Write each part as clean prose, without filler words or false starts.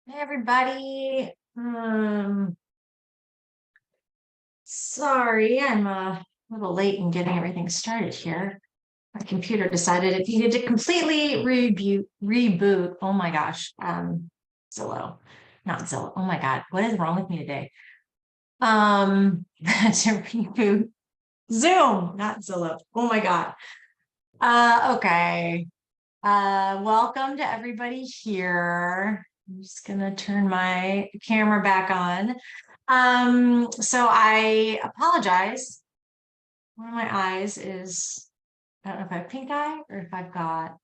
Hey everybody. Sorry, I'm a little late in getting everything started here. My computer decided it needed to completely reboot. Oh my gosh. Zillow, not Zillow. Oh my God, what is wrong with me today? To reboot Zoom, not Zillow. Oh my God. Okay. Welcome to everybody here. I'm just gonna turn my camera back on. So I apologize. One of my eyes is, I don't know if I have pink eye or if I've got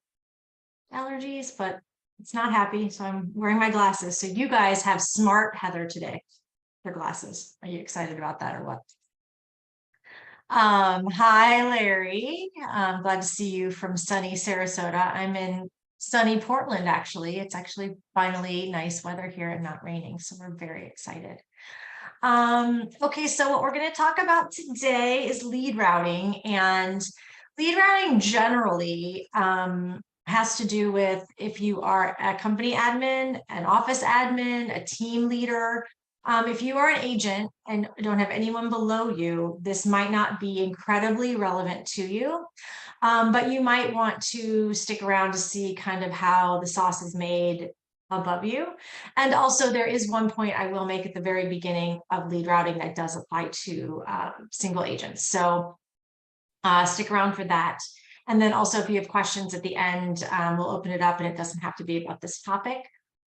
allergies, but it's not happy. So I'm wearing my glasses. So you guys have smart Heather today for glasses. Are you excited about that or what? Hi, Larry. Glad to see you from sunny Sarasota. I'm in sunny Portland, actually. It's actually finally nice weather here and not raining, so we're very excited. Okay, so what we're going to talk about today is lead routing, and lead routing generally has to do with if you are a company admin, an office admin, a team leader. If you are an agent and don't have anyone below you, this might not be incredibly relevant to you, but you might want to stick around to see kind of how the sauce is made above you. And also there is one point I will make at the very beginning of lead routing that does apply to single agents. So stick around for that. And then also if you have questions at the end, we'll open it up and it doesn't have to be about this topic.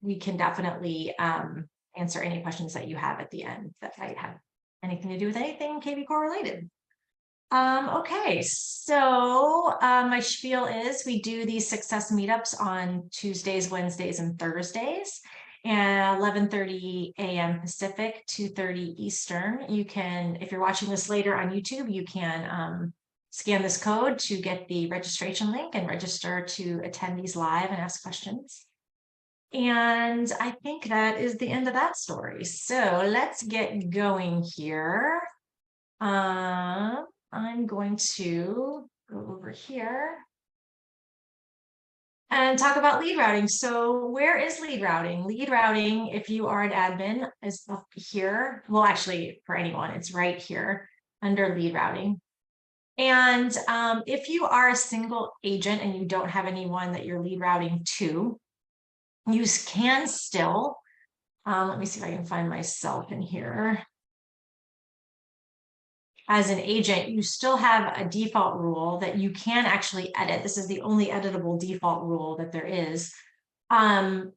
We can definitely answer any questions that you have at the end that might have anything to do with anything KV Core related. Okay, so my spiel is we do these success meetups on Tuesdays, Wednesdays, and Thursdays, and 11:30 a.m. Pacific, 2:30 Eastern. You can, if you're watching this later on YouTube, you can scan this code to get the registration link and register to attend these live and ask questions. And I think that is the end of that story. So let's get going here. I'm going to go over here and talk about lead routing. So where is lead routing? Lead routing, if you are an admin, is up here. Well, actually, for anyone, it's right here under lead routing. And if you are a single agent and you don't have anyone that you're lead routing to, you can still, let me see if I can find myself in here. As an agent, you still have a default rule that you can actually edit. This is the only editable default rule that there is, to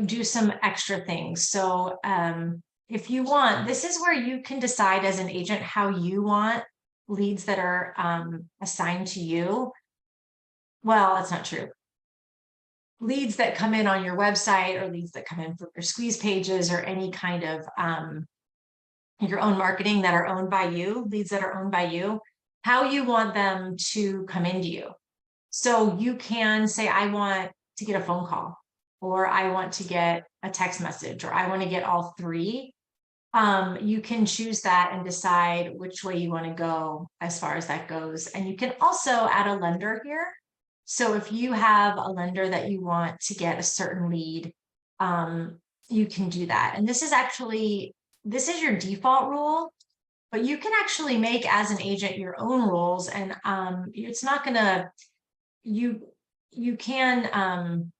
do some extra things. So if you want, this is where you can decide as an agent how you want leads that are assigned to you. Well, that's not true. Leads that come in on your website or leads that come in from your squeeze pages or any kind of your own marketing that are owned by you, leads that are owned by you, how you want them to come into you. So you can say, I want to get a phone call, or I want to get a text message, or I want to get all three. You can choose that and decide which way you want to go as far as that goes. And you can also add a lender here. So if you have a lender that you want to get a certain lead, you can do that. And this is your default rule, but you can actually make as an agent your own rules, and it's not gonna, you can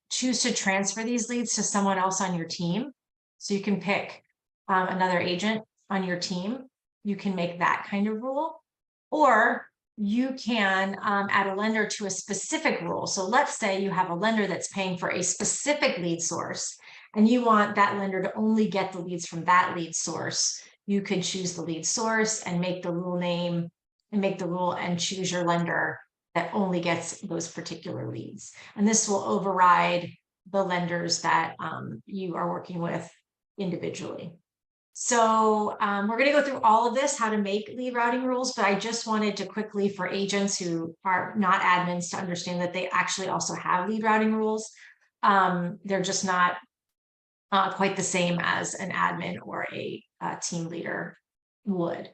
choose to transfer these leads to someone else on your team. So you can pick another agent on your team. You can make that kind of rule, or you can add a lender to a specific rule. So let's say you have a lender that's paying for a specific lead source and you want that lender to only get the leads from that lead source. You could choose the lead source and make the rule name and make the rule and choose your lender that only gets those particular leads. And this will override the lenders that you are working with individually. So we're going to go through all of this, how to make lead routing rules, but I just wanted to quickly, for agents who are not admins, to understand that they actually also have lead routing rules. They're just not quite the same as an admin or a team leader would.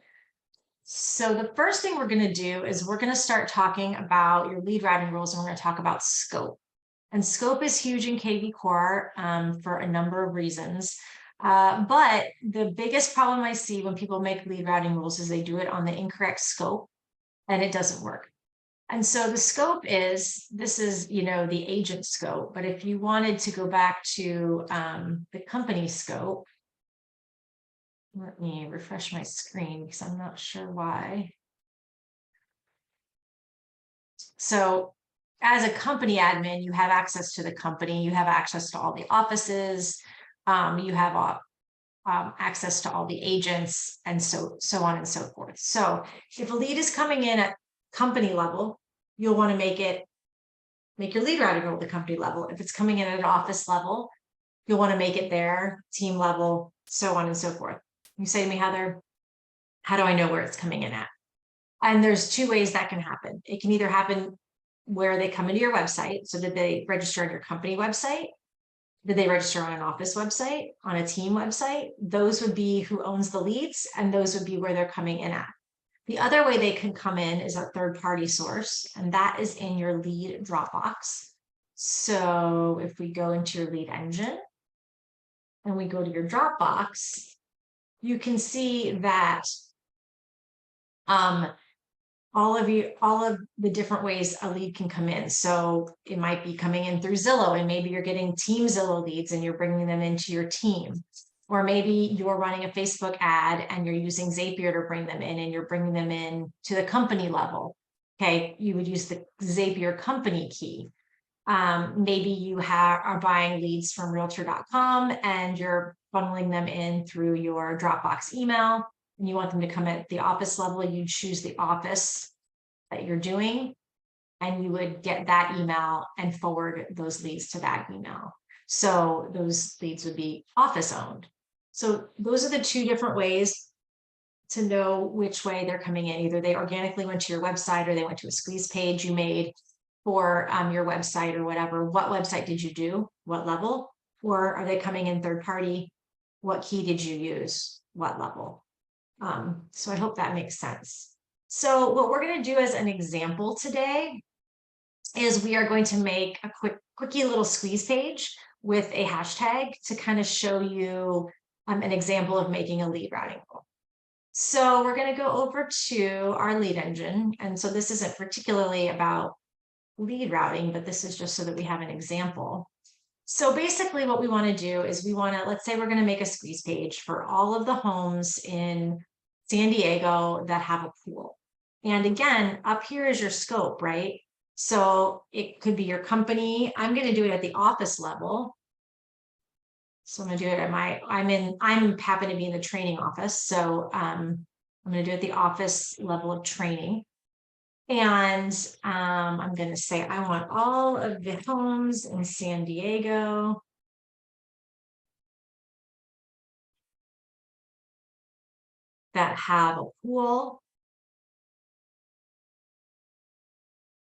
So the first thing we're going to do is we're going to start talking about your lead routing rules, and we're going to talk about scope. And scope is huge in KV Core for a number of reasons. But the biggest problem I see when people make lead routing rules is they do it on the incorrect scope and it doesn't work. And so the scope is, this is, you know, the agent scope, but if you wanted to go back to the company scope, let me refresh my screen because I'm not sure why. So as a company admin, you have access to the company, you have access to all the offices, you have access to all the agents, and so on and so forth. So if a lead is coming in at company level, you'll want to make your lead routing rule at the company level. If it's coming in at an office level, you'll want to make it there, team level, so on and so forth. You say to me, Heather, how do I know where it's coming in at? And there's two ways that can happen. It can either happen where they come into your website. So did they register on your company website? Did they register on an office website, on a team website? Those would be who owns the leads, and those would be where they're coming in at. The other way they can come in is a third-party source, and that is in your lead Dropbox. So if we go into your lead engine and we go to your Dropbox, you can see that all of the different ways a lead can come in. So it might be coming in through Zillow, and maybe you're getting team Zillow leads and you're bringing them into your team. Or maybe you're running a Facebook ad and you're using Zapier to bring them in, and you're bringing them in to the company level. Okay, you would use the Zapier company key. Maybe you are buying leads from realtor.com and you're funneling them in through your Dropbox email, and you want them to come at the office level. You choose the office that you're doing, and you would get that email and forward those leads to that email. So those leads would be office owned. So those are the two different ways to know which way they're coming in. Either they organically went to your website, or they went to a squeeze page you made for your website or whatever. What website did you do? What level? Or are they coming in third party? What key did you use? What level? So I hope that makes sense. So what we're going to do as an example today is we are going to make a quickie little squeeze page with a hashtag to kind of show you an example of making a lead routing rule. So we're going to go over to our lead engine. And so this isn't particularly about lead routing, but this is just so that we have an example. So basically what we want to do is we want to, let's say we're going to make a squeeze page for all of the homes in San Diego that have a pool. And again, up here is your scope, right? So it could be your company. I'm going to do it at the office level. So I'm going to do it at I'm happen to be in the training office. So I'm going to do it at the office level of training. And I'm going to say, I want all of the homes in San Diego that have a pool.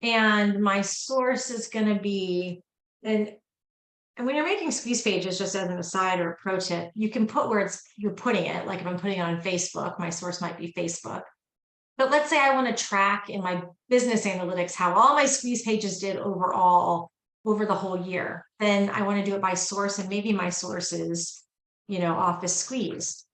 And my source is going to be, and when you're making squeeze pages, just as an aside or a pro tip, you can put where you're putting it. Like if I'm putting it on Facebook, my source might be Facebook. But let's say I want to track in my business analytics how all my squeeze pages did overall over the whole year. Then I want to do it by source, and maybe my source is, office squeeze.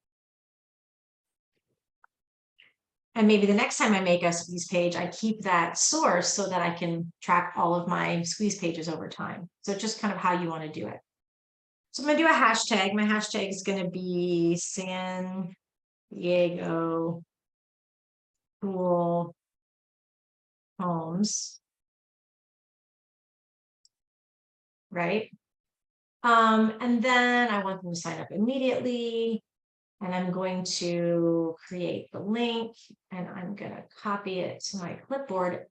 And maybe the next time I make a squeeze page, I keep that source so that I can track all of my squeeze pages over time. So just kind of how you want to do it. So I'm going to do a hashtag. My hashtag is going to be San Diego pool homes. Right? And then I want them to sign up immediately. And I'm going to create the link, and I'm going to copy it to my clipboard.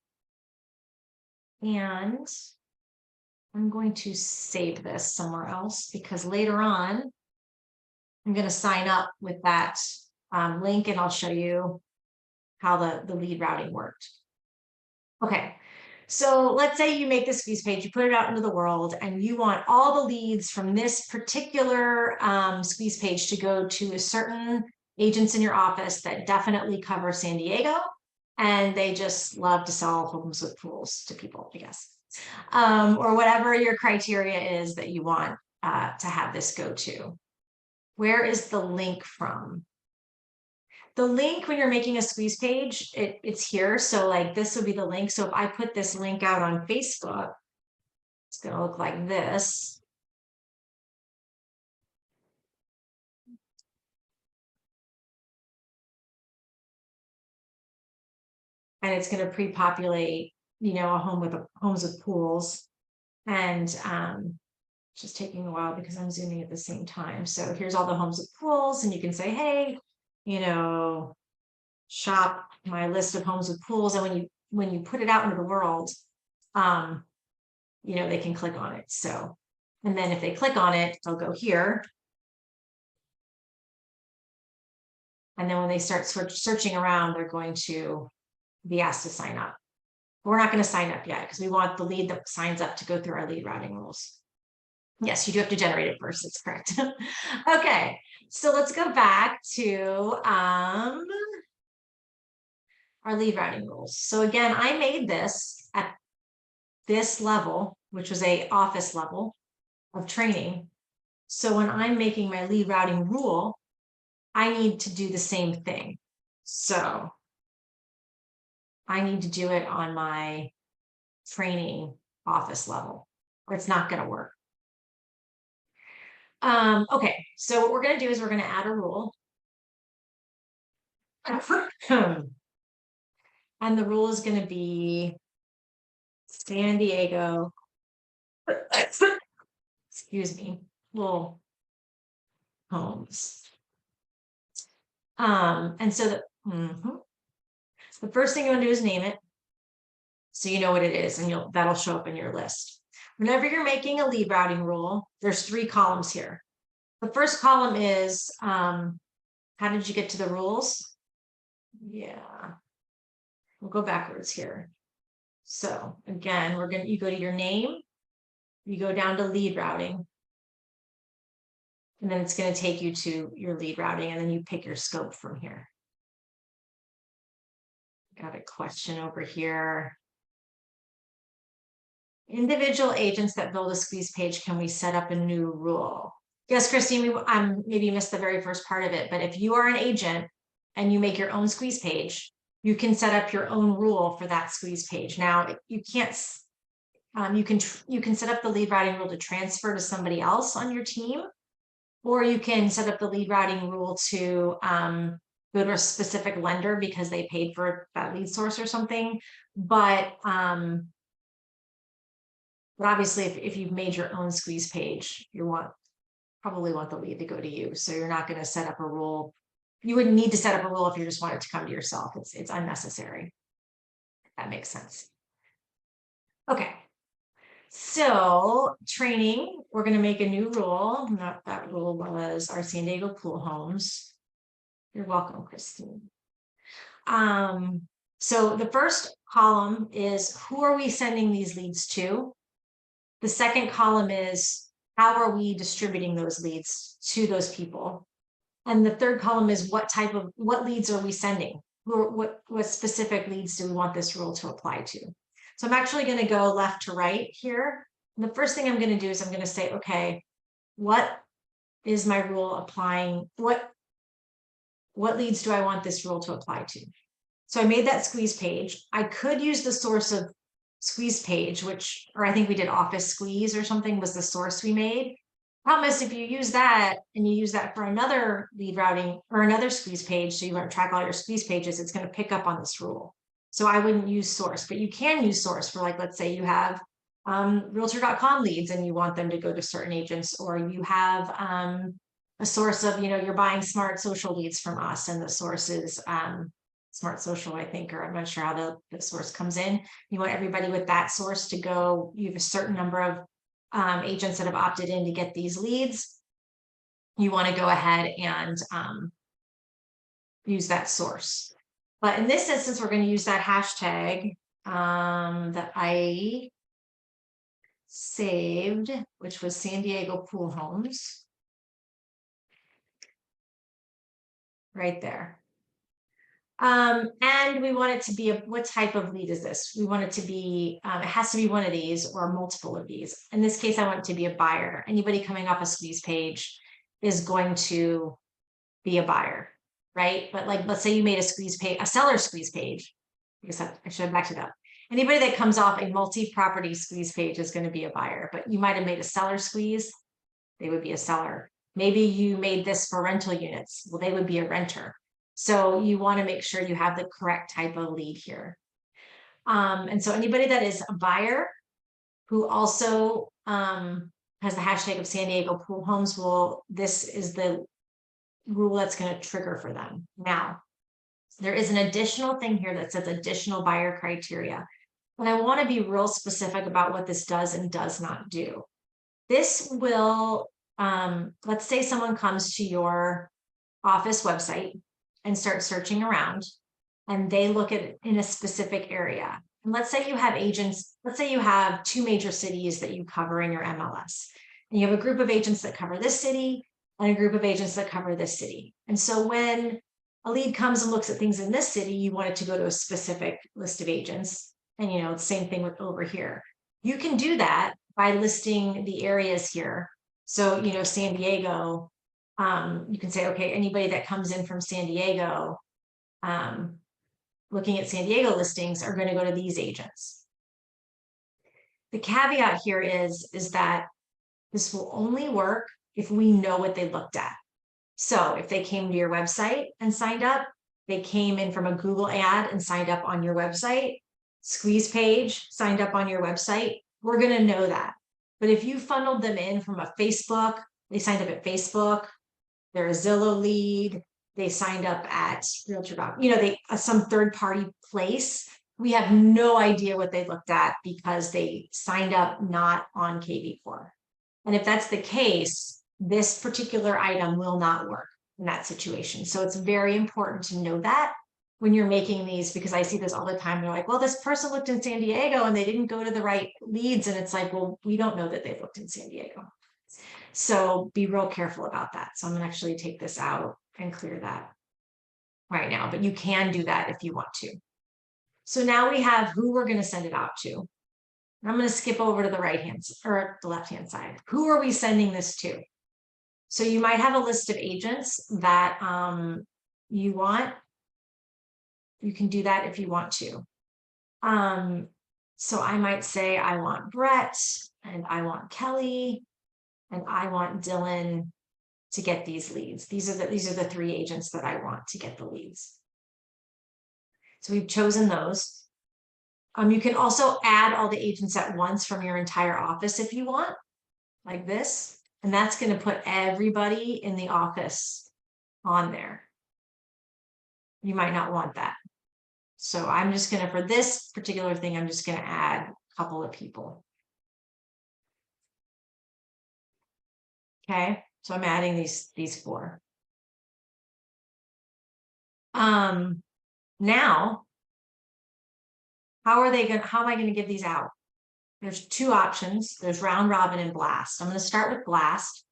And I'm going to save this somewhere else, because later on, I'm going to sign up with that link, and I'll show you how the lead routing worked. Okay. So let's say you make this squeeze page, you put it out into the world, and you want all the leads from this particular squeeze page to go to a certain agents in your office that definitely cover San Diego, and they just love to sell homes with pools to people, I guess. or whatever your criteria is that you want to have this go to. Where is the link from? The link when you're making a squeeze page, it's here. So like this would be the link. So if I put this link out on Facebook, it's going to look like this. And it's going to pre-populate, you know, a home with homes with pools. And just taking a while because I'm zooming at the same time. So here's all the homes with pools, and you can say, hey, you know, shop my list of homes with pools. And when you put it out into the world, you know, they can click on it. So, and then if they click on it, they'll go here. And then when they start searching around, they're going to be asked to sign up. We're not going to sign up yet because we want the lead that signs up to go through our lead routing rules. Yes, you do have to generate it first. That's correct. Okay, so let's go back to our lead routing rules. So again, I made this at this level, which was a office level of training. So when I'm making my lead routing rule, I need to do the same thing. So I need to do it on my training office level, or it's not going to work. Okay, so what we're going to do is we're going to add a rule. And the rule is going to be San Diego, excuse me, little homes. And so the first thing you want to do is name it, so you know what it is, and that'll show up in your list. Whenever you're making a lead routing rule, there's 3 columns here. The first column is how did you get to the rules? Yeah, we'll go backwards here. So again, you go to your name, you go down to lead routing, and then it's going to take you to your lead routing, and then you pick your scope from here. Got a question over here. Individual agents that build a squeeze page, can we set up a new rule? Yes, Christine, maybe you missed the very first part of it, but if you are an agent and you make your own squeeze page, you can set up your own rule for that squeeze page. Now, you can't, you can set up the lead routing rule to transfer to somebody else on your team, or you can set up the lead routing rule to go to a specific lender because they paid for that lead source or something. But obviously, if you've made your own squeeze page, probably want the lead to go to you. So you're not going to set up a rule. You wouldn't need to set up a rule if you just want it to come to yourself. It's unnecessary. That makes sense. Okay. So training, we're going to make a new rule. That rule was our San Diego pool homes. You're welcome, Christine. So the first column is who are we sending these leads to? The second column is how are we distributing those leads to those people? And the third column is what leads are we sending? What specific leads do we want this rule to apply to? So I'm actually going to go left to right here. And the first thing I'm going to do is I'm going to say, okay, what is my rule applying? What leads do I want this rule to apply to? So I made that squeeze page. I could use the source of squeeze page, or I think we did office squeeze or something was the source we made. Problem is, if you use that and you use that for another lead routing or another squeeze page, so you want to track all your squeeze pages, it's going to pick up on this rule. So I wouldn't use source, but you can use source for, like, let's say you have realtor.com leads and you want them to go to certain agents, or you have a source of, you're buying smart social leads from us and the source is Smart Social, I think, or I'm not sure how the source comes in. You want everybody with that source to go. You have a certain number of agents that have opted in to get these leads. You want to go ahead and use that source. But in this instance, we're going to use that hashtag that I saved, which was San Diego pool homes. Right there. And we want it to be what type of lead is this? We want it to be, it has to be one of these or multiple of these. In this case, I want it to be a buyer. Anybody coming off a squeeze page is going to be a buyer, right? But like, let's say you made a squeeze page, a seller squeeze page. I guess I should have backed it up. Anybody that comes off a multi-property squeeze page is going to be a buyer, but you might have made a seller squeeze. They would be a seller. Maybe you made this for rental units. Well, they would be a renter. So you want to make sure you have the correct type of lead here. And so anybody that is a buyer who also has the hashtag of San Diego Pool Homes, this is the rule that's going to trigger for them. Now, there is an additional thing here that says additional buyer criteria. And I want to be real specific about what this does and does not do. This will, let's say someone comes to your office website and start searching around and they look at it in a specific area. And let's say you have agents, let's say you have 2 major cities that you cover in your MLS. And you have a group of agents that cover this city and a group of agents that cover this city. And so when a lead comes and looks at things in this city, you want it to go to a specific list of agents. And you know, same thing with over here. You can do that by listing the areas here. So, you know, San Diego, you can say, okay, anybody that comes in from San Diego, looking at San Diego listings are going to go to these agents. The caveat here is that this will only work if we know what they looked at. So if they came to your website and signed up, they came in from a Google ad and signed up on your website, squeeze page, signed up on your website, we're going to know that. But if you funneled them in from a Facebook, they signed up at Facebook, they're a Zillow lead, they signed up at Realtor.com, you know, some third party place, we have no idea what they looked at because they signed up not on kvCORE. And if that's the case, this particular item will not work in that situation. So it's very important to know that when you're making these, because I see this all the time. They're like, well, this person looked in San Diego and they didn't go to the right leads. And it's like, well, we don't know that they looked in San Diego. So be real careful about that. So I'm gonna actually take this out and clear that right now, but you can do that if you want to. So now we have who we're gonna send it out to. I'm going to skip over to the right hand or the left hand side. Who are we sending this to? So you might have a list of agents that you want. You can do that if you want to. So I might say I want Brett and I want Kelly and I want Dylan to get these leads. These are the 3 agents that I want to get the leads. So we've chosen those. You can also add all the agents at once from your entire office if you want, like this. And that's going to put everybody in the office on there. You might not want that. So I'm just going to, for this particular thing, I'm just going to add a couple of people. Okay, so I'm adding these 4. Now, how am I going to give these out? There's 2 options. There's round robin and blast. I'm going to start with blast.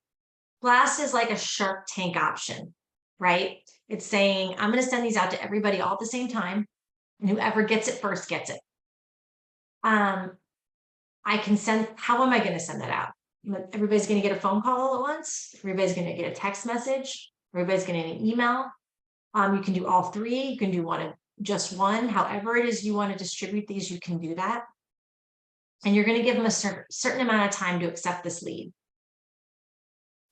Blast is like a Shark Tank option, right? It's saying, I'm going to send these out to everybody all at the same time, and whoever gets it first gets it. How am I going to send that out? Everybody's going to get a phone call all at once. Everybody's going to get a text message. Everybody's going to get an email. You can do all 3. You can do just one. However it is you want to distribute these, you can do that. And you're going to give them a certain amount of time to accept this lead.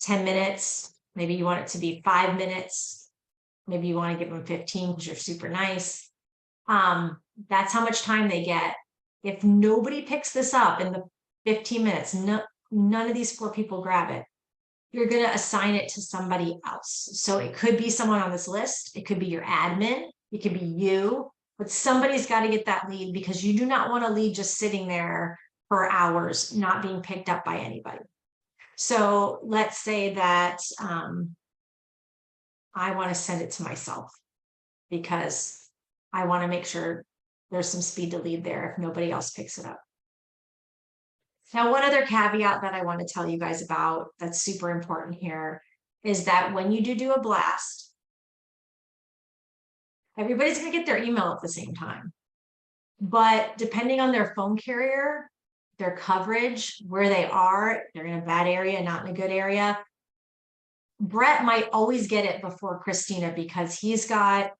10 minutes. Maybe you want it to be 5 minutes. Maybe you want to give them 15 because you're super nice. That's how much time they get. If nobody picks this up in the 15 minutes, none of these 4 people grab it, you're going to assign it to somebody else. So it could be someone on this list. It could be your admin. It could be you, but somebody's got to get that lead because you do not want a lead just sitting there for hours, not being picked up by anybody. So let's say that I want to send it to myself because I want to make sure there's some speed to lead there if nobody else picks it up. Now, one other caveat that I want to tell you guys about that's super important here is that when you do a blast, Everybody's going to get their email at the same time. But depending on their phone carrier, their coverage, where they are, they're in a bad area, not in a good area. Brett might always get it before Christina because he's got,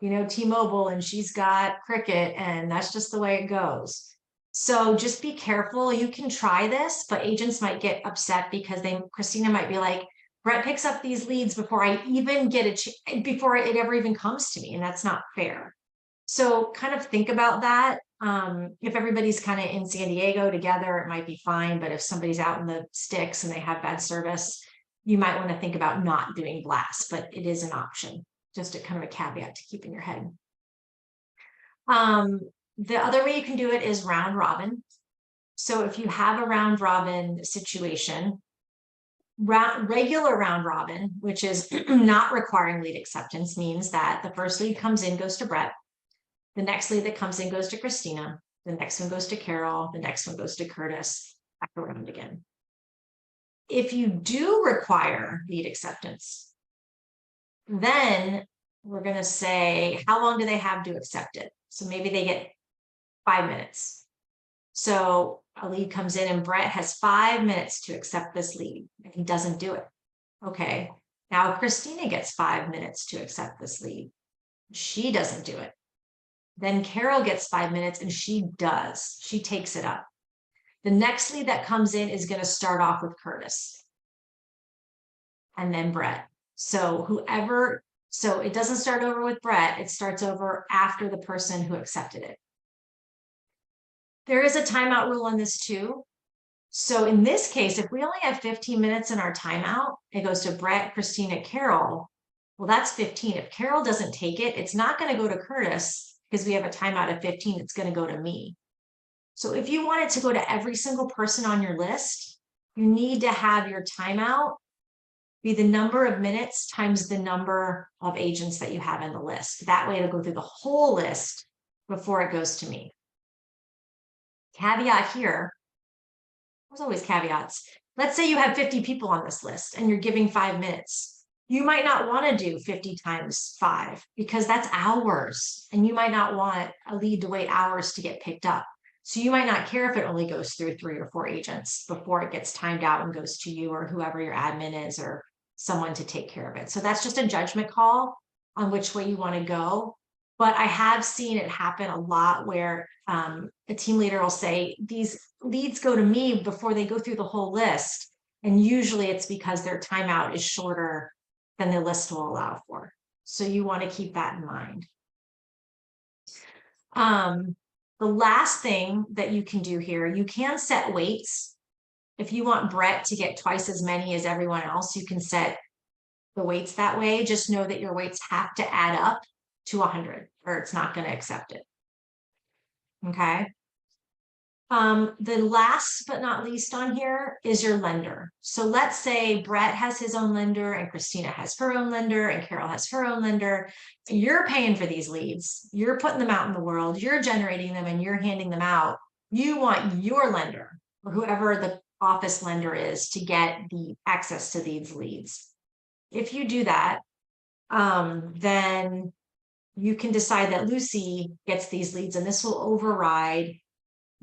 T-Mobile and she's got Cricket, and that's just the way it goes. So just be careful. You can try this, but agents might get upset because Christina might be like, Brett picks up these leads before I even before it ever even comes to me, and that's not fair. So kind of think about that. If everybody's kind of in San Diego together, it might be fine. But if somebody's out in the sticks and they have bad service, you might want to think about not doing blasts, but it is an option. Just a kind of a caveat to keep in your head. The other way you can do it is round robin. So if you have a round robin situation, regular round robin, which is not requiring lead acceptance, means that the first lead comes in, goes to Brett. The next lead that comes in goes to Christina. The next one goes to Carol. The next one goes to Curtis. Back around again. If you do require lead acceptance, then we're going to say, how long do they have to accept it? So maybe they get 5 minutes. So a lead comes in and Brett has 5 minutes to accept this lead, and he doesn't do it. Okay. Now Christina gets 5 minutes to accept this lead. She doesn't do it. Then Carol gets 5 minutes and she does. She takes it up. The next lead that comes in is going to start off with Curtis and then Brett. So it doesn't start over with Brett. It starts over after the person who accepted it. There is a timeout rule on this too. So in this case, if we only have 15 minutes in our timeout, it goes to Brett, Christina, Carol. Well, that's 15. If Carol doesn't take it, it's not going to go to Curtis because we have a timeout of 15. It's going to go to me. So if you want it to go to every single person on your list, you need to have your timeout be the number of minutes times the number of agents that you have in the list. That way it'll go through the whole list before it goes to me. Caveat here, there's always caveats. Let's say you have 50 people on this list and you're giving 5 minutes. You might not want to do 50 times 5 because that's hours, and you might not want a lead to wait hours to get picked up. So you might not care if it only goes through 3 or 4 agents before it gets timed out and goes to you or whoever your admin is or someone to take care of it. So that's just a judgment call on which way you want to go. But I have seen it happen a lot where a team leader will say, these leads go to me before they go through the whole list. And usually it's because their timeout is shorter than the list will allow for. So you want to keep that in mind. The last thing that you can do here, you can set weights. If you want Brett to get twice as many as everyone else, you can set the weights that way. Just know that your weights have to add up to 100 or it's not going to accept it. Okay. The last but not least on here is your lender. So let's say Brett has his own lender and Christina has her own lender and Carol has her own lender. You're paying for these leads. You're putting them out in the world. You're generating them and you're handing them out. You want your lender or whoever the office lender is to get the access to these leads. If you do that, then you can decide that Lucy gets these leads, and this will override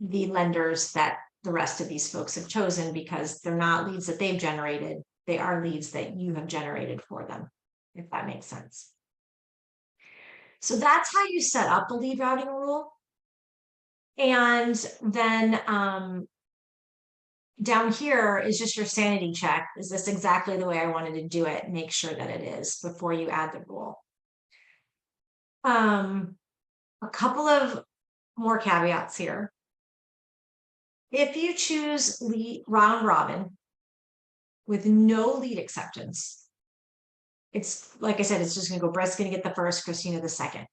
the lenders that the rest of these folks have chosen because they're not leads that they've generated. They are leads that you have generated for them, if that makes sense. So that's how you set up the lead routing rule. And then down here is just your sanity check. Is this exactly the way I wanted to do it? Make sure that it is before you add the rule. A couple of more caveats here. If you choose round robin with no lead acceptance, it's like I said, it's just going to go, Brett's going to get the first, Christina the second.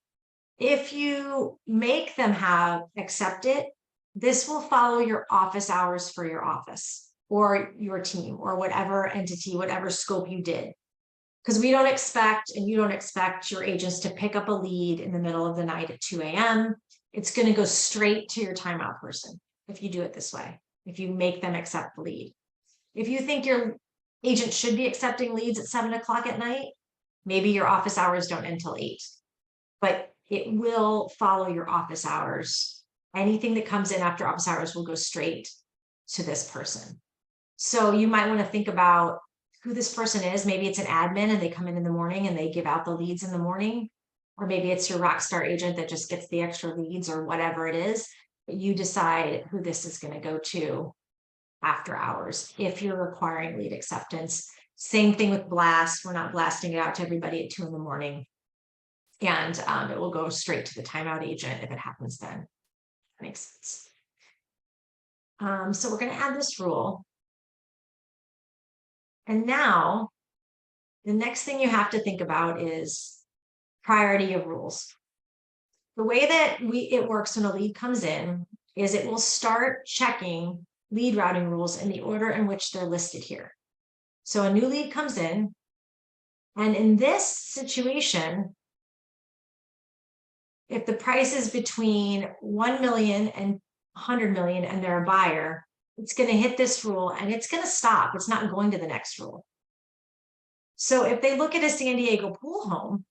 If you make them have accept it, this will follow your office hours for your office or your team or whatever entity, whatever scope you did. Because we don't expect, and you don't expect your agents to pick up a lead in the middle of the night at 2 a.m. It's going to go straight to your timeout person if you do it this way, if you make them accept the lead. If you think your agent should be accepting leads at 7 o'clock at night, maybe your office hours don't end until 8. but it will follow your office hours. Anything that comes in after office hours will go straight to this person. So you might want to think about who this person is. Maybe it's an admin and they come in the morning and they give out the leads in the morning. Or maybe it's your rock star agent that just gets the extra leads or whatever it is. But you decide who this is going to go to after hours if you're requiring lead acceptance. Same thing with blast. We're not blasting it out to everybody at 2 a.m. And it will go straight to the timeout agent if it happens then. That makes sense. So we're going to add this rule. And now the next thing you have to think about is priority of rules. The way that it works when a lead comes in is it will start checking lead routing rules in the order in which they're listed here. So a new lead comes in, and in this situation, if the price is between 1 million and 100 million and they're a buyer, it's going to hit this rule and it's going to stop. It's not going to the next rule. So if they look at a San Diego pool home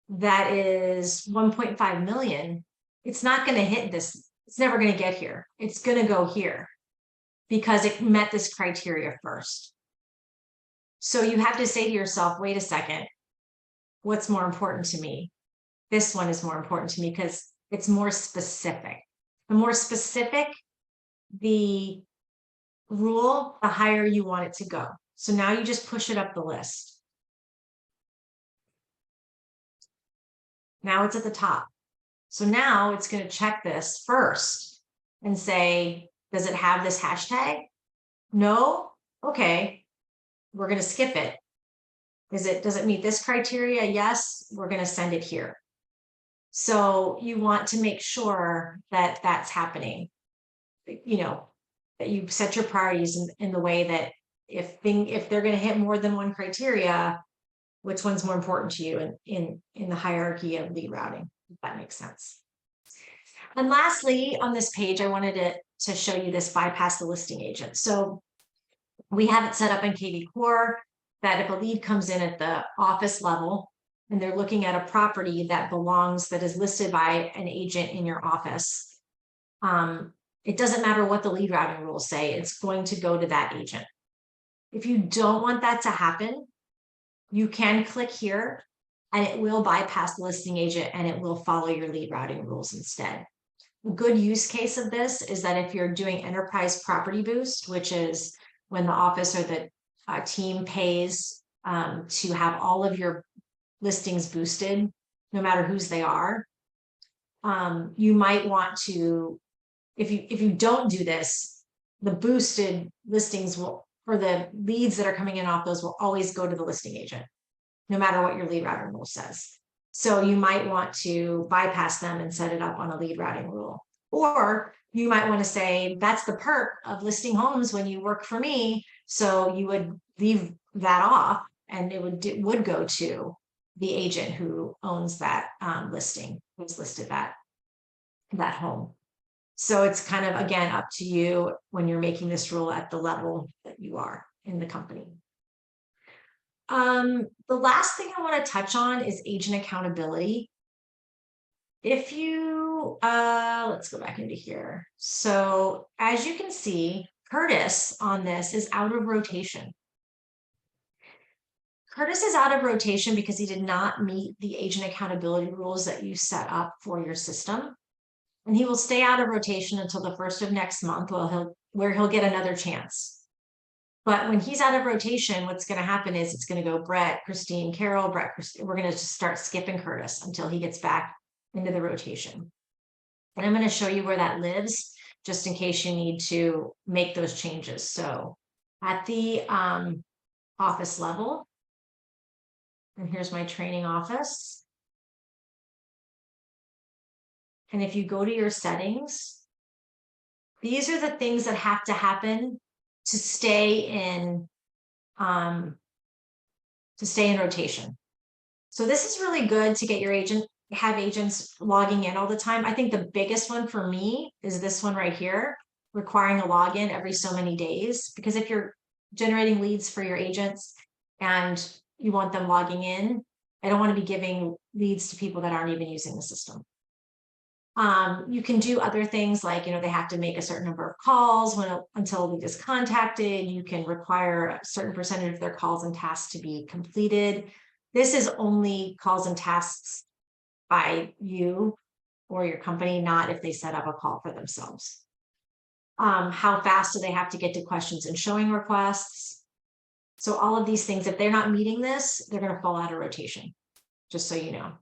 that is 1.5 million, it's not going to hit this. It's never going to get here. It's going to go here because it met this criteria first. So you have to say to yourself, wait a second, what's more important to me? This one is more important to me because it's more specific. The more specific the rule, the higher you want it to go. So now you just push it up the list. Now it's at the top. So now it's going to check this first and say, does it have this hashtag? No? Okay. We're going to skip it. Does it meet this criteria? Yes, we're going to send it here. So you want to make sure that that's happening. You know, that you set your priorities in the way that if they're going to hit more than one criteria, which one's more important to you in the hierarchy of lead routing, if that makes sense. And lastly, on this page, I wanted to show you this bypass the listing agent. So we have it set up in KV Core that if a lead comes in at the office level and they're looking at a property that is listed by an agent in your office, it doesn't matter what the lead routing rules say, it's going to go to that agent. If you don't want that to happen, you can click here and it will bypass the listing agent and it will follow your lead routing rules instead. A good use case of this is that if you're doing enterprise property boost, which is when the office or the team pays to have all of your listings boosted, no matter whose they are, you might want to, if you don't do this, the boosted listings will, or the leads that are coming in off those will always go to the listing agent, no matter what your lead routing rule says. So you might want to bypass them and set it up on a lead routing rule. Or you might want to say, that's the perk of listing homes when you work for me. So you would leave that off and it would go to the agent who owns that listing, who's listed that home. So it's kind of, again, up to you when you're making this rule at the level that you are in the company. The last thing I want to touch on is agent accountability. If you, let's go back into here. So as you can see, Curtis on this is out of rotation. Curtis is out of rotation because he did not meet the agent accountability rules that you set up for your system. And he will stay out of rotation until the 1st of next month, where he'll get another chance. But when he's out of rotation, what's going to happen is it's going to go Brett, Christine, Carol, Brett, Christine. We're going to just start skipping Curtis until he gets back into the rotation. And I'm going to show you where that lives, just in case you need to make those changes. So at the office level, and here's my training office. And if you go to your settings, these are the things that have to happen to stay in rotation. So this is really good to get your have agents logging in all the time. I think the biggest one for me is this one right here, requiring a login every so many days, because if you're generating leads for your agents and you want them logging in, I don't want to be giving leads to people that aren't even using the system. You can do other things like, they have to make a certain number of calls until a lead is contacted. You can require a certain percentage of their calls and tasks to be completed. This is only calls and tasks by you or your company, not if they set up a call for themselves. How fast do they have to get to questions and showing requests? So all of these things, if they're not meeting this, they're going to fall out of rotation, just so you know.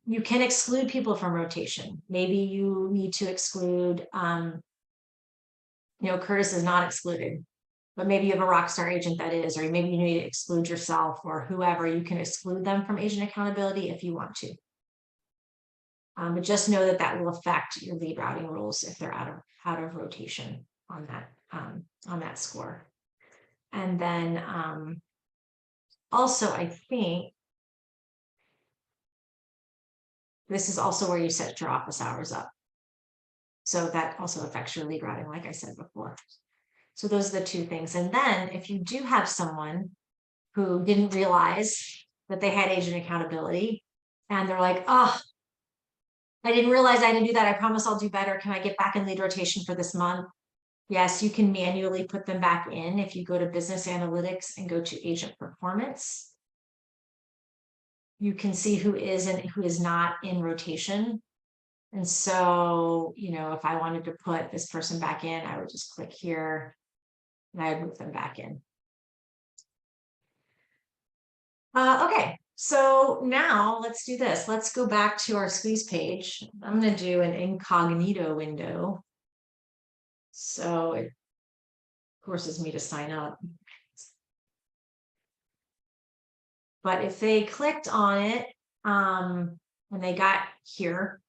You can exclude people from rotation. Maybe you need to exclude, Curtis is not excluded, but maybe you have a rock star agent that is, or maybe you need to exclude yourself or whoever. You can exclude them from agent accountability if you want to. But just know that that will affect your lead routing rules if they're out of rotation on that score. And then also, I think this is also where you set your office hours up. So that also affects your lead routing, like I said before. So those are the two things. And then if you do have someone who didn't realize that they had agent accountability and they're like, oh, I didn't realize I didn't do that. I promise I'll do better. Can I get back in lead rotation for this month? Yes, you can manually put them back in if you go to business analytics and go to agent performance. You can see who is and who is not in rotation. And so, if I wanted to put this person back in, I would just click here and I would move them back in. Okay, so now let's do this. Let's go back to our squeeze page. I'm going to do an incognito window. So it forces me to sign up. But if they clicked on it, when they got here,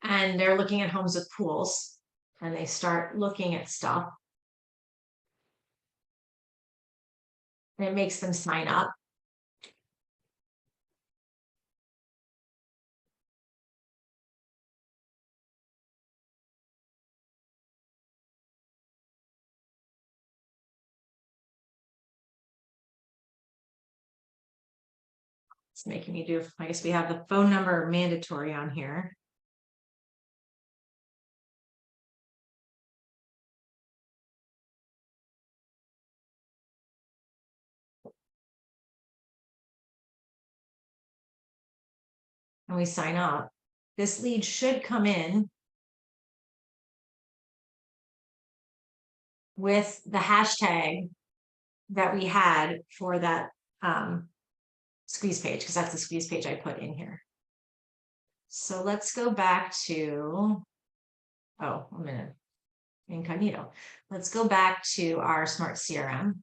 and they're looking at homes with pools, and they start looking at stuff, and it makes them sign up. It's making me do, I guess we have the phone number mandatory on here. And we sign up. This lead should come in with the hashtag that we had for that squeeze page, because that's the squeeze page I put in here. So let's go back to, oh, a minute, incognito. Let's go back to our Smart CRM.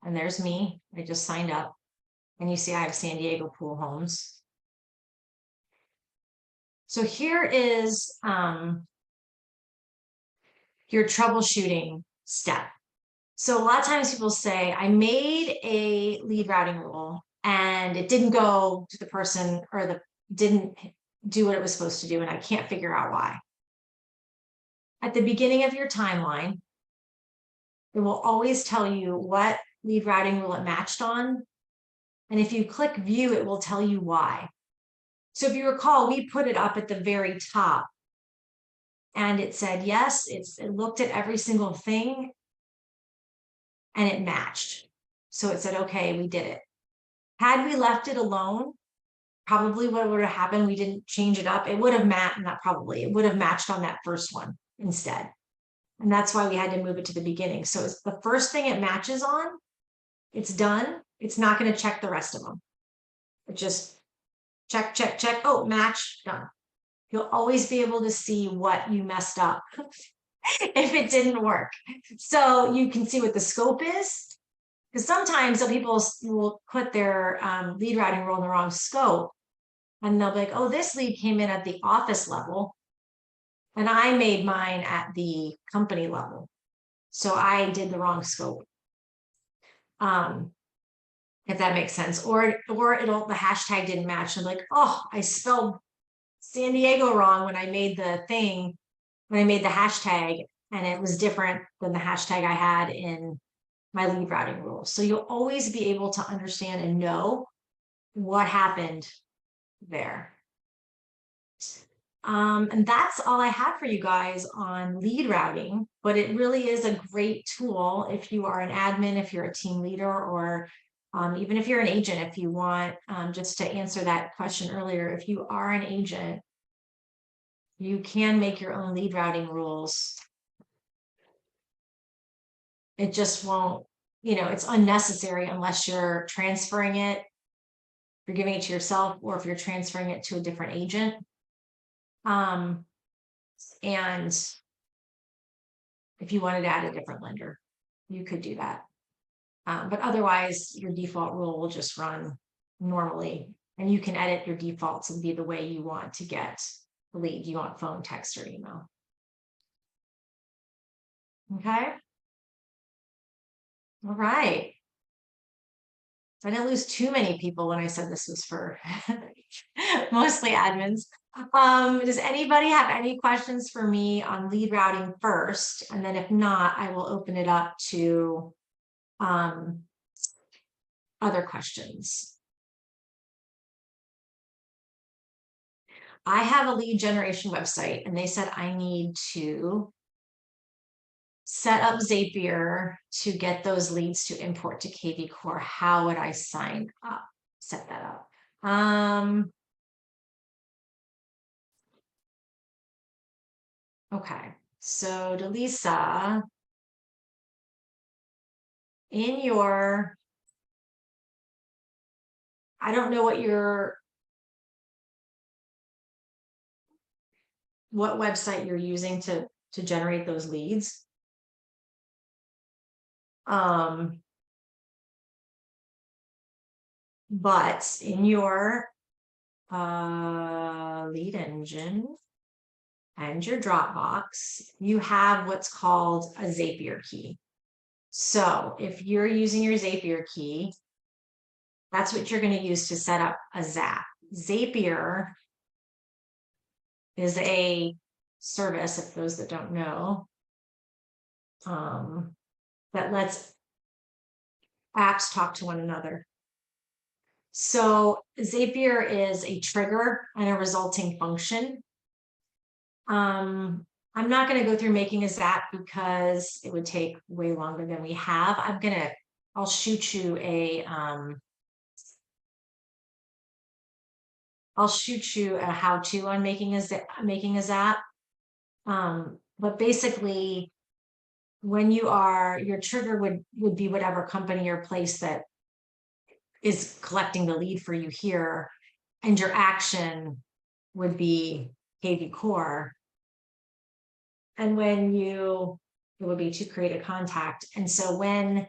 And there's me. I just signed up. And you see I have San Diego Pool Homes. So here is your troubleshooting step. So a lot of times people say, I made a lead routing rule and it didn't go to the person, or didn't do what it was supposed to do, and I can't figure out why. At the beginning of your timeline, it will always tell you what lead routing rule it matched on. And if you click view, it will tell you why. So if you recall, we put it up at the very top and it said, yes, it looked at every single thing and it matched. So it said, okay, we did it. Had we left it alone, probably what would have happened, we didn't change it up, it would have matched, not probably, it would have matched on that first one instead. And that's why we had to move it to the beginning. So it's the first thing it matches on, it's done. It's not going to check the rest of them. It just check, check, check. Oh, match, done. You'll always be able to see what you messed up if it didn't work. So you can see what the scope is. Because sometimes people will put their lead routing rule in the wrong scope. And they'll be like, oh, this lead came in at the office level. And I made mine at the company level. So I did the wrong scope. If that makes sense. Or the hashtag didn't match. I'm like, oh, I spelled San Diego wrong when I made the thing, when I made the hashtag, and it was different than the hashtag I had in my lead routing rules. So you'll always be able to understand and know what happened there. And that's all I have for you guys on lead routing, but it really is a great tool if you are an admin, if you're a team leader, or even if you're an agent, if you want, just to answer that question earlier, if you are an agent, you can make your own lead routing rules. It just won't, it's unnecessary unless you're transferring it, you're giving it to yourself, or if you're transferring it to a different agent. And if you wanted to add a different lender, you could do that. But otherwise, your default rule will just run normally, and you can edit your defaults and be the way you want to get the lead. You want phone, text, or email. Okay. All right. So I didn't lose too many people when I said this was for mostly admins. Does anybody have any questions for me on lead routing first? And then if not, I will open it up to other questions. I have a lead generation website, and they said I need to set up Zapier to get those leads to import to kvCORE. How would I sign up? Set that up. Okay, so Delisa, in your, I don't know what website you're using to generate those leads. But in your lead engine and your Dropbox, you have what's called a Zapier key. So if you're using your Zapier key, that's what you're going to use to set up a Zap. Zapier is a service, if those that don't know, that lets apps talk to one another. So Zapier is a trigger and a resulting function. I'm not going to go through making a Zap because it would take way longer than we have. I'll shoot you a how-to on making a Zap. But basically, when your trigger would be whatever company or place that is collecting the lead for you here, and your action would be kvCORE. And it would be to create a contact. And so when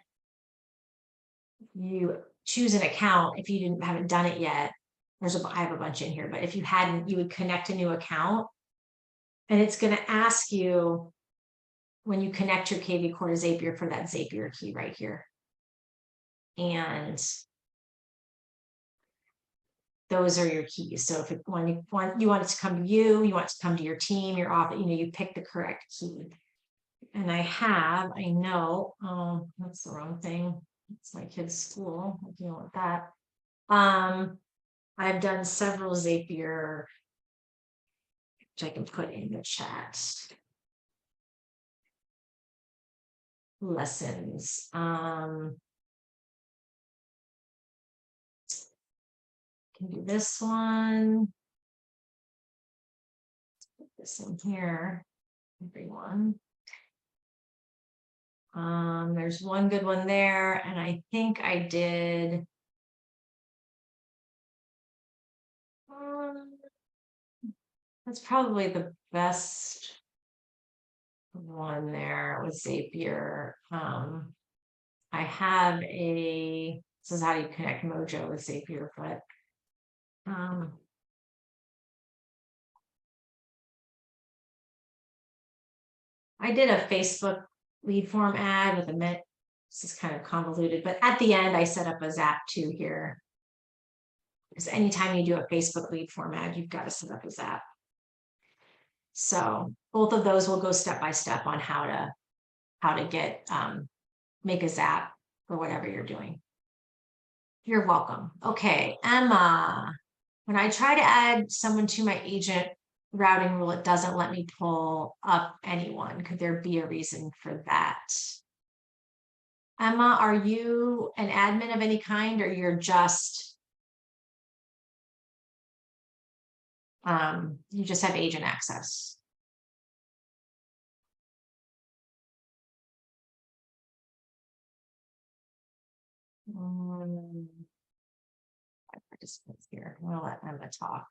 you choose an account, if you haven't done it yet, I have a bunch in here, but if you hadn't, you would connect a new account, and it's going to ask you when you connect your kvCORE to Zapier for that Zapier key right here. And those are your keys. So if you want it to come to you, you want it to come to your team, your office, you pick the correct key. And I know, oh, that's the wrong thing. It's my kid's school. I deal with that. I've done several Zapier, which I can put in the chat. Lessons. Can do this one. Put this in here, everyone. There's one good one there, and I think I did. That's probably the best one there with Zapier. I have this is how you connect Mojo with Zapier, but I did a Facebook lead form ad with this is kind of convoluted, but at the end I set up a Zap too here. Because anytime you do a Facebook lead form ad, you've got to set up a Zap. So both of those will go step by step on how to get make a zap or whatever you're doing. You're welcome. Okay, Emma, when I try to add someone to my agent routing rule, it doesn't let me pull up anyone. Could there be a reason for that? Emma, are you an admin of any kind, or you're just you just have agent access? Participants here. I'm gonna let Emma talk.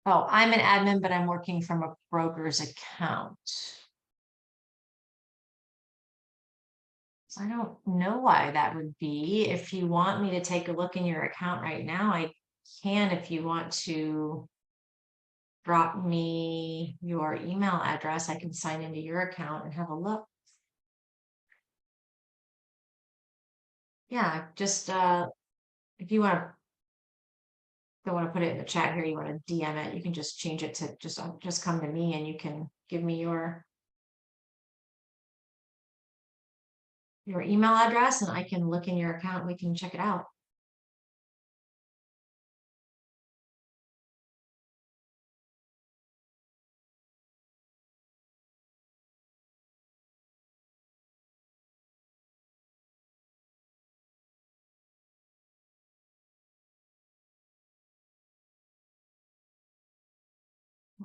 Oh, I'm an admin, but I'm working from a broker's account. I don't know why that would be. If you want me to take a look in your account right now, I can. If you want to drop me your email address, I can sign into your account and have a look. Yeah, just if you want to, don't want to put it in the chat here, you want to DM it, you can just change it to just come to me and you can give me your email address and I can look in your account and we can check it out.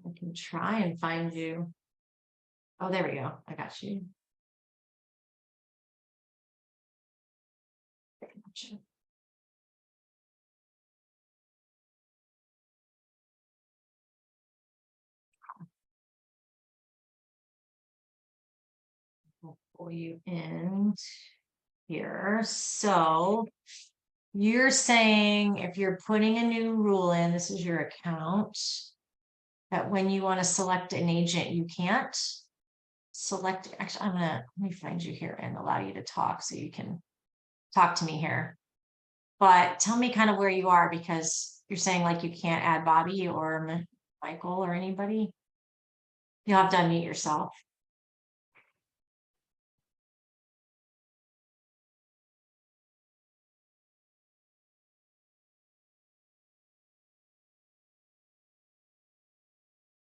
I can try and find you. Oh, there we go. I got you. Gotcha. I'll pull you in here. So you're saying if you're putting a new rule in, this is your account, that when you want to select an agent, you can't select. Actually, let me find you here and allow you to talk so you can talk to me here. But tell me kind of where you are, because you're saying like you can't add Bobby or Michael or anybody. You'll have to unmute yourself.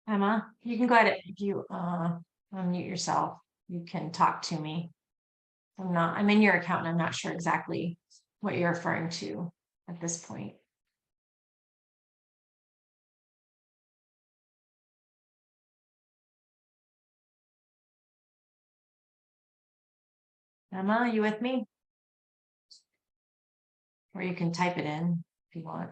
Emma, you can go ahead if you unmute yourself. You can talk to me. I'm in your account and I'm not sure exactly what you're referring to at this point. Emma, are you with me? Or you can type it in if you want.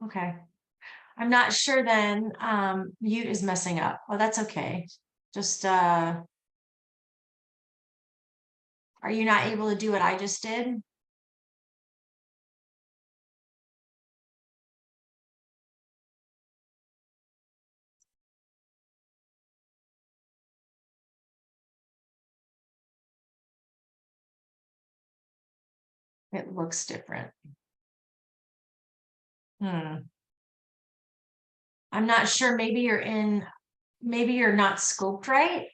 Okay. I'm not sure then. Mute is messing up. Oh, that's okay. Just are you not able to do what I just did? It looks different. I'm not sure. Maybe you're not scoped right.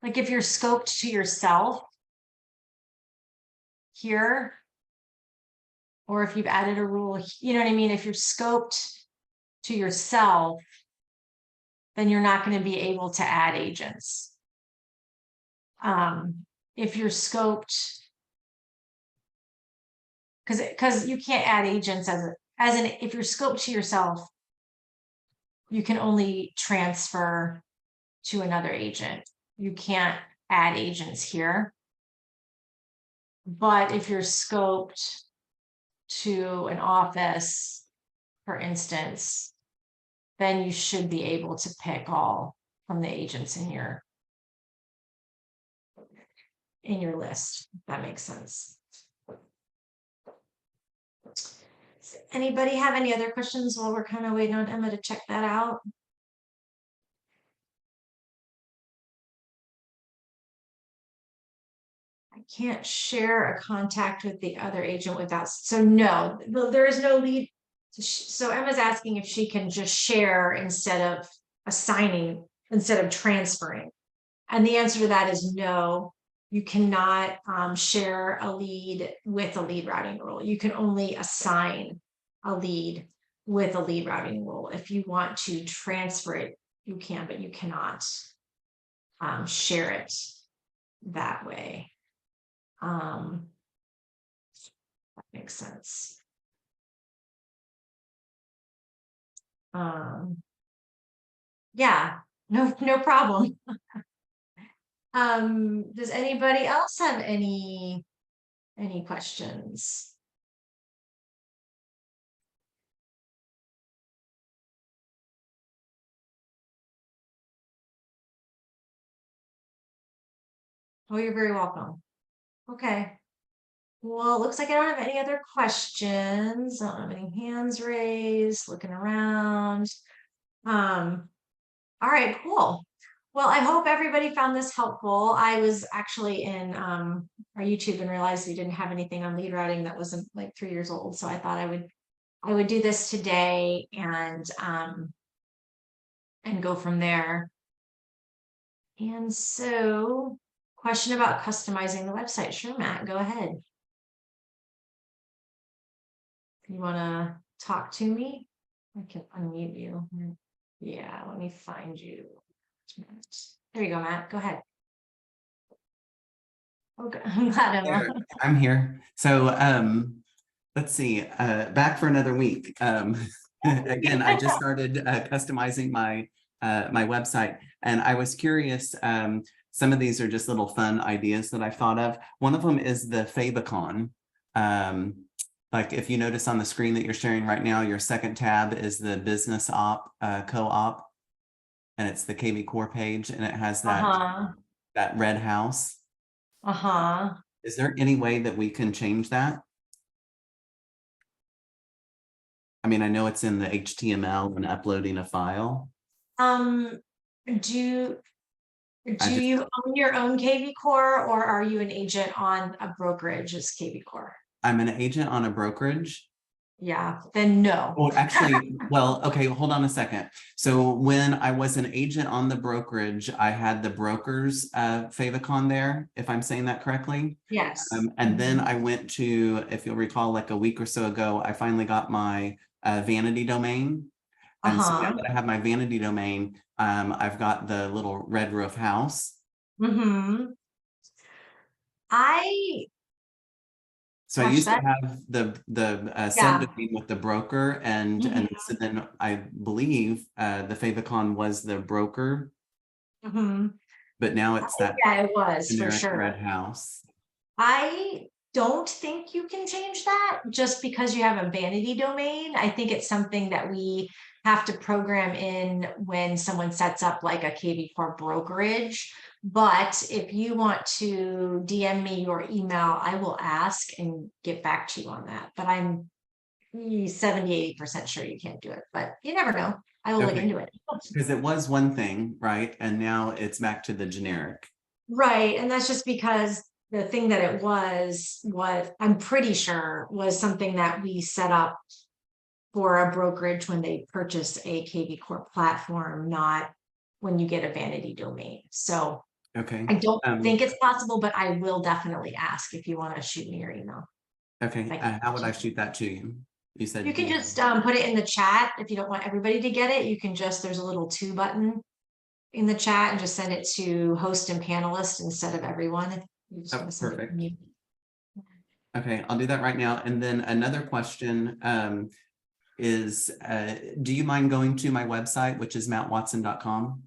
Like if you're scoped to yourself here, or if you've added a rule, you know what I mean? If you're scoped to yourself, then you're not going to be able to add agents. If you're scoped, because you can't add agents if you're scoped to yourself, you can only transfer to another agent. You can't add agents here. But if you're scoped to an office, for instance, then you should be able to pick all from the agents in your list. If that makes sense. Anybody have any other questions while we're kind of waiting on Emma to check that out? can't share a contact with the other agent without, so no, there is no lead. So Emma's asking if she can just share instead of assigning, instead of transferring. And the answer to that is no, you cannot share a lead with a lead routing rule. You can only assign a lead with a lead routing rule. If you want to transfer it, you can, but you cannot share it that way. That makes sense. Yeah, no problem. Does anybody else have any questions? Oh, you're very welcome. Okay. Well, it looks like I don't have any other questions. I don't have any hands raised, looking around. All right, cool. Well, I hope everybody found this helpful. I was actually in our YouTube and realized we didn't have anything on lead routing that wasn't like 3 years old. So I thought I would do this today and go from there. And so, question about customizing the website. Sure, Matt, go ahead. You want to talk to me? I can unmute you. Yeah, let me find you. There you go, Matt. Go ahead. Okay, I'm glad Emma. I'm here. So let's see, back for another week. Again, I just started customizing my my website, and I was curious. Some of these are just little fun ideas that I've thought of. One of them is the favicon. Like if you notice on the screen that you're sharing right now, your second tab is the business co-op, and it's the KV Core page, and it has that that red house. Is there any way that we can change that? I mean, I know it's in the HTML when uploading a file. Do you own your own KV Core, or are you an agent on a brokerage as KV Core? I'm an agent on a brokerage. Yeah, then no. Oh, actually, well, okay, hold on a second. So when I was an agent on the brokerage, I had the broker's favicon there, if I'm saying that correctly. Yes. And then I went to, if you'll recall, like a week or so ago, I finally got my vanity domain. And so now that I have my vanity domain, I've got the little red roof house. So I used to have the subdomain with the broker, and so then I believe the favicon was the broker. But now it's that it was for sure red house. I don't think you can change that just because you have a vanity domain. I think it's something that we have to program in when someone sets up like a KV Core brokerage. But if you want to DM me your email, I will ask and get back to you on that. But I'm 70–80% sure you can't do it, but you never know. I will look into it. Because it was one thing, right? And now it's back to the generic. Right. And that's just because the thing that it was what I'm pretty sure was something that we set up for a brokerage when they purchase a KV Core platform, not when you get a vanity domain. So okay, I don't think it's possible, but I will definitely ask if you want to shoot me your email. Okay, how would I shoot that to you? You said you can just put it in the chat. If you don't want everybody to get it, you can just, there's a little to button in the chat and just send it to host and panelist instead of everyone. Perfect. Okay, I'll do that right now. And then another question is, do you mind going to my website, which is mattwatson.com?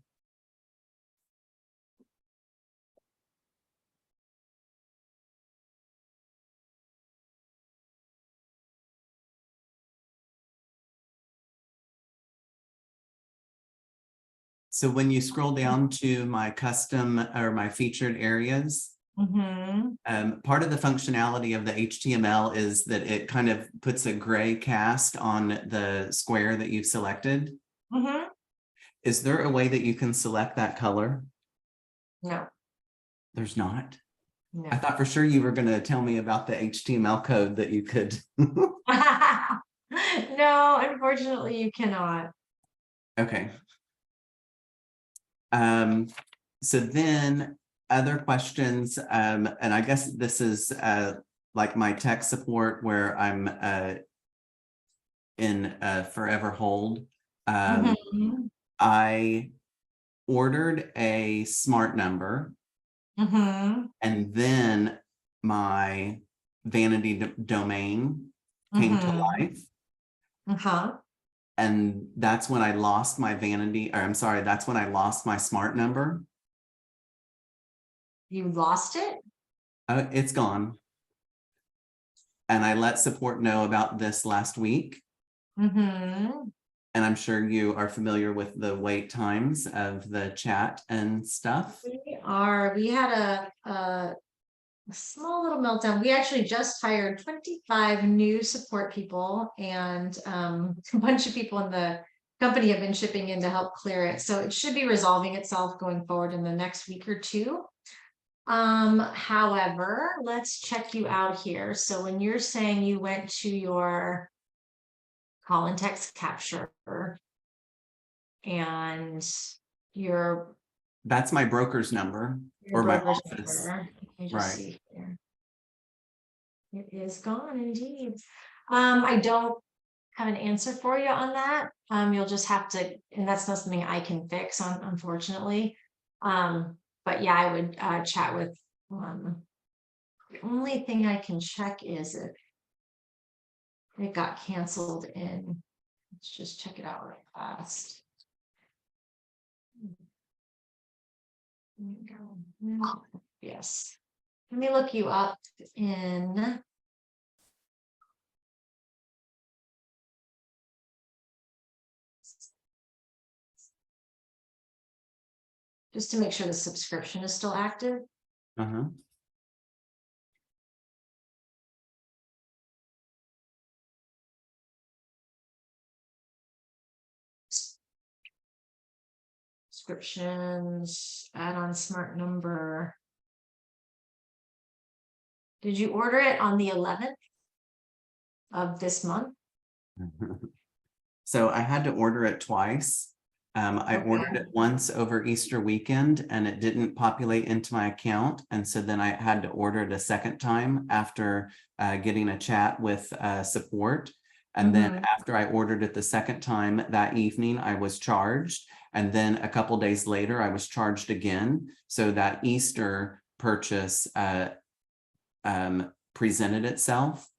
So when you scroll down to my custom or my featured areas, part of the functionality of the HTML is that it kind of puts a gray cast on the square that you've selected. Is there a way that you can select that color? No. There's not? No. I thought for sure you were going to tell me about the HTML code that you could. No, unfortunately, you cannot. Okay. So then other questions, and I guess this is like my tech support where I'm in forever hold. Mhm. I ordered a smart number Mhm. and then my vanity domain came to Mhm. life. Uh-huh. And that's when I lost my vanity, or I'm sorry, that's when I lost my smart number. You lost it? It's gone. And I let support know about this last week. Mhm. And I'm sure you are familiar with the wait times of the chat and stuff. We had a small little meltdown. We actually just hired 25 new support people, and a bunch of people in the company have been shipping in to help clear it. So it should be resolving itself going forward in the next week or two. However, let's check you out here. So when you're saying you went to your call and text capture and your That's my broker's number your or my broker's office. number, let me just Right. see here. It is gone indeed. I don't have an answer for you on that. You'll just have to, and that's not something I can fix on, unfortunately. But yeah, I would chat with the only thing I can check is if it got canceled in. Let's just check it out real fast. There we go. Yes. Let me look you up in just to make sure the subscription is still active. Uh-huh. Subscriptions, add-on smart number. Did you order it on the 11th of this month? So I had to order it twice. I ordered Okay. it once over Easter weekend and it didn't populate into my account. And so then I had to order it a second time after getting a chat with support. And then Mhm. after I ordered it the second time that evening, I was charged. And then a couple days later, I was charged again. So that Easter purchase presented itself.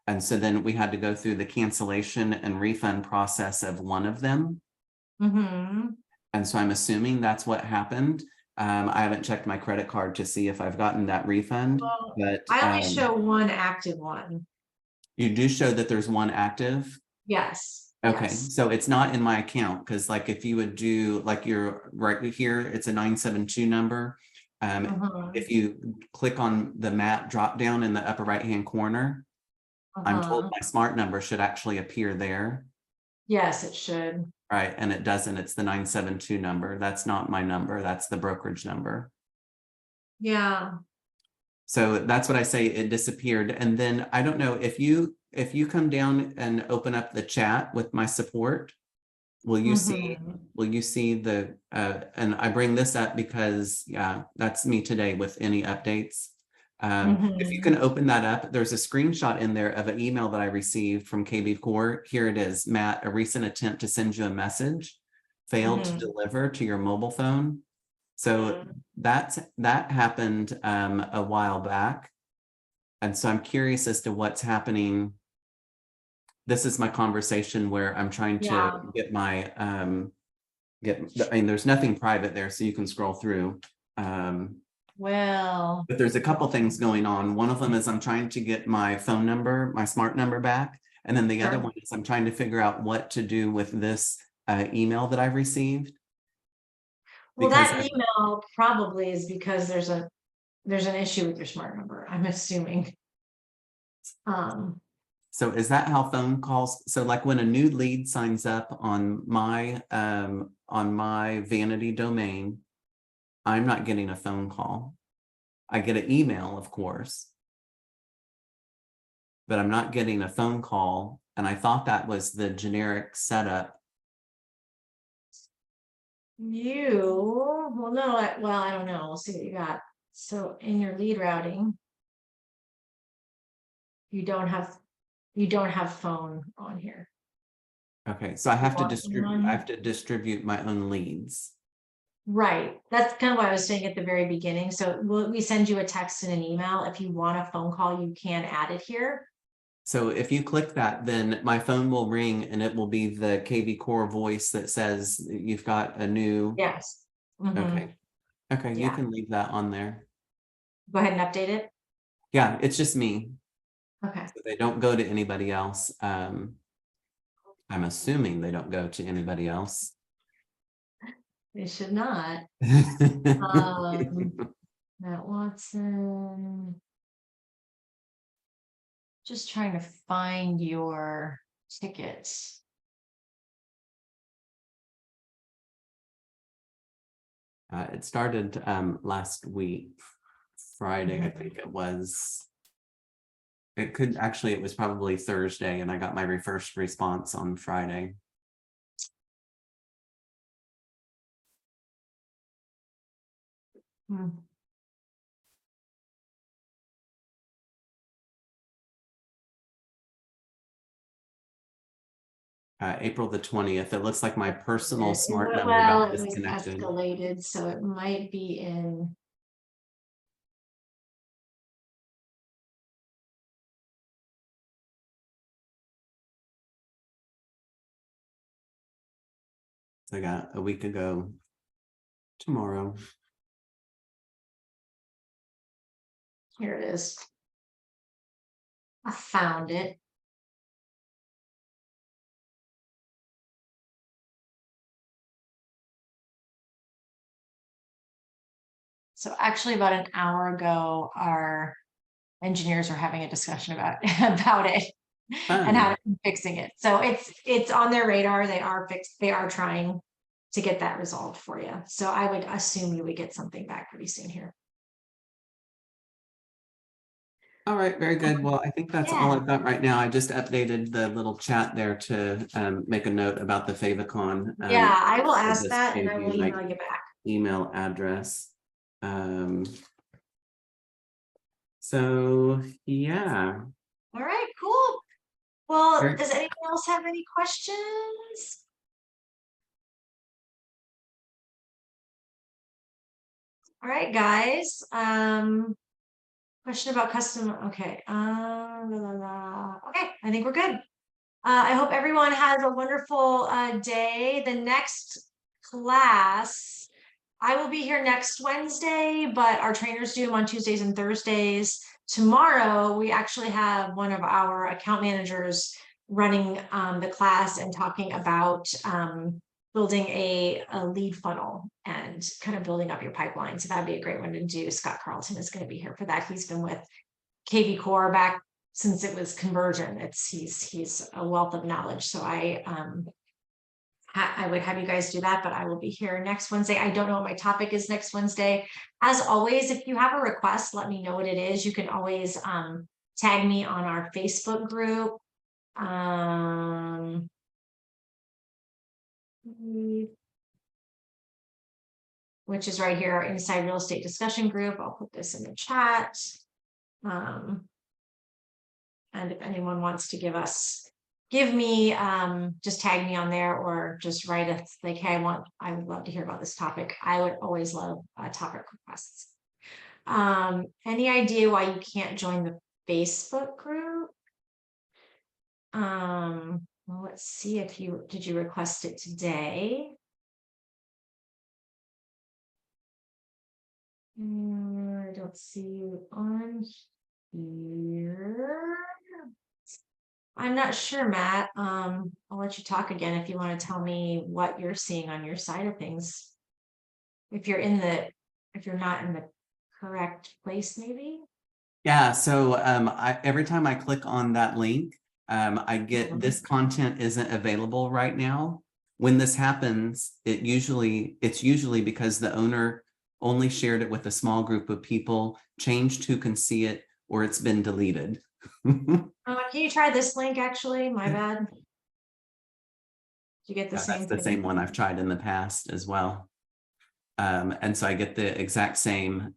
And so then we had to go through the cancellation and refund process of one of them. Mhm. And so I'm assuming that's what happened. I haven't checked my credit card to see if I've gotten that refund, Well, but I only show one active one. you do show that there's one active. Yes. Okay, Yes. so it's not in my account because like if you would do like you're right here, it's a 972 number. Mhm. If you click on the map drop down in the upper right hand corner, I'm told Uh-huh. my smart number should actually appear there. Yes, it should. Right, and it doesn't, it's the 972 number. That's not my number, that's the brokerage number. Yeah. So that's what I say, it disappeared. And then I don't know if you come down and open up the chat with my support, will you see the and I bring this up because yeah, that's me today with any updates. If you can Mhm. open that up, there's a screenshot in there of an email that I received from KB Core. Here it is, Matt, a recent attempt to send you a message failed to Mhm. deliver to your mobile phone. So Mhm. that happened a while back. And so I'm curious as to what's happening. This is my conversation where I'm trying to Yeah. get my I mean, there's nothing private there, so you can scroll through. Well. But there's a couple things going on. One of them is I'm trying to get my phone number, my smart number back. And then the other Sure. one is I'm trying to figure out what to do with this email that I've received. Well, Because that email probably is because there's an issue with your smart number, I'm assuming. Um, so is that how phone calls? So like when a new lead signs up on my vanity domain, I'm not getting a phone call. I get an email, of course. But I'm not getting a phone call, and I thought that was the generic setup. Well, no, I don't know. We'll see what you got. So in your lead routing, you don't have phone on here. Okay, so I have to Want one? distribute my own leads. Right. That's kind of what I was saying at the very beginning. So we send you a text and an email. If you want a phone call, you can add it here. So if you click that, then my phone will ring and it will be the KV Core voice that says you've got a new. Yes. Mhm. Okay. Okay, you Yeah. can leave that on there. Go ahead and update it. Yeah, it's just me. Okay. So they don't go to anybody else. I'm assuming they don't go to anybody else. It should not. Matt Watson. Just trying to find your tickets. It started last week, Friday, I think it was. It was probably Thursday, and I got my first response on Friday. Hmm. April the 20th. It looks like my personal smart number Well, got it was disconnected. escalated, so it might be in. So I got a week ago tomorrow. Here it is. I found it. So actually about an hour ago, our engineers were having a discussion about it and how to fixing it. So it's on their radar. They are trying to get that resolved for you. So I would assume you would get something back pretty soon here. All right, very good. Well, I think that's all Yeah. I've got right now. I just updated the little chat there to make a note about the Favicon. Yeah, I will I ask just that and gave I will you my email you back. email address. So yeah. All right, cool. Well, Very- does anyone else have any questions? All right, guys. Question about custom. Okay. Okay, I think we're good. I hope everyone has a wonderful day. The next class, I will be here next Wednesday, but our trainers do them on Tuesdays and Thursdays. Tomorrow, we actually have one of our account managers running the class and talking about building a lead funnel and kind of building up your pipeline. So that'd be a great one to do. Scott Carlton is going to be here for that. He's been with KV Core back since it was conversion. He's a wealth of knowledge. So I would have you guys do that, but I will be here next Wednesday. I don't know what my topic is next Wednesday. As always, if you have a request, let me know what it is. You can always tag me on our Facebook group. Which is right here, our Inside Real Estate Discussion Group. I'll put this in the chat. And if anyone wants to give me, just tag me on there or just write us like, hey, I would love to hear about this topic. I would always love topic requests. Any idea why you can't join the Facebook group? Well, let's see if did you request it today? I don't see you on here. I'm not sure, Matt. I'll let you talk again if you want to tell me what you're seeing on your side of things. If you're not in the correct place, maybe. Yeah, so every time I click on that link, I get this content isn't available right now. When this happens, it's usually because the owner only shared it with a small group of people, changed who can see it, or it's been deleted. Can you try this link actually? My bad. Did you get the That's same the thing? same one I've tried in the past as well. And so I get the exact same,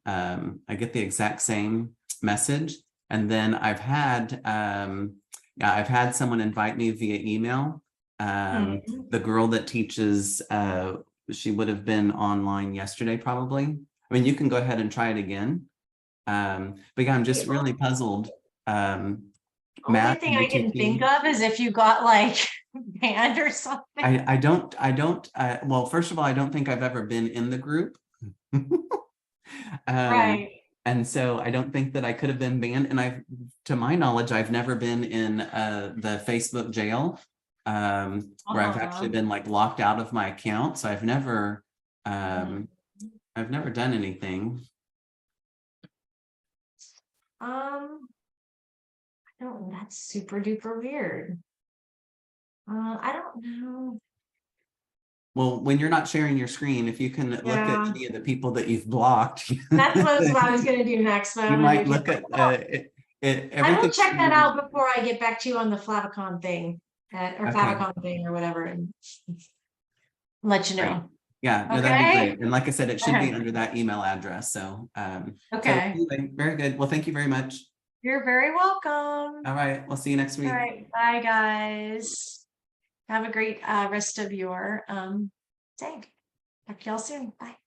message. And then I've had, I've had someone invite me via email. Mhm. The girl that teaches, she would have been online yesterday, probably. I mean, you can go ahead and try it again. But yeah, I'm just really puzzled. Only Math thing and I can think ATT. of is if you got like banned or something. I don't, well, first of all, I don't think I've ever been in the group. Right. And so I don't think that I could have been banned. And to my knowledge, I've never been in the Facebook jail, where I've actually been like locked out of my account. So I've never done anything. I don't, that's super duper weird. I don't know. Well, when you're not sharing your screen, if you can look at Yeah. any of the people that you've blocked, What I was gonna do next, but you I'm gonna might do look at I will everything. check that out before I get back to you on the Flavicon thing, or Okay. Flavicon thing or whatever, and let you Great. know. Yeah, no, that'd be Okay. great. And like I said, it should be Okay. under that email address. So, so Okay. anyway, very good. Well, thank you very much. You're very welcome. All right, we'll see you next All week. right. Bye, guys. Have a great rest of your day. Talk to y'all soon. Bye.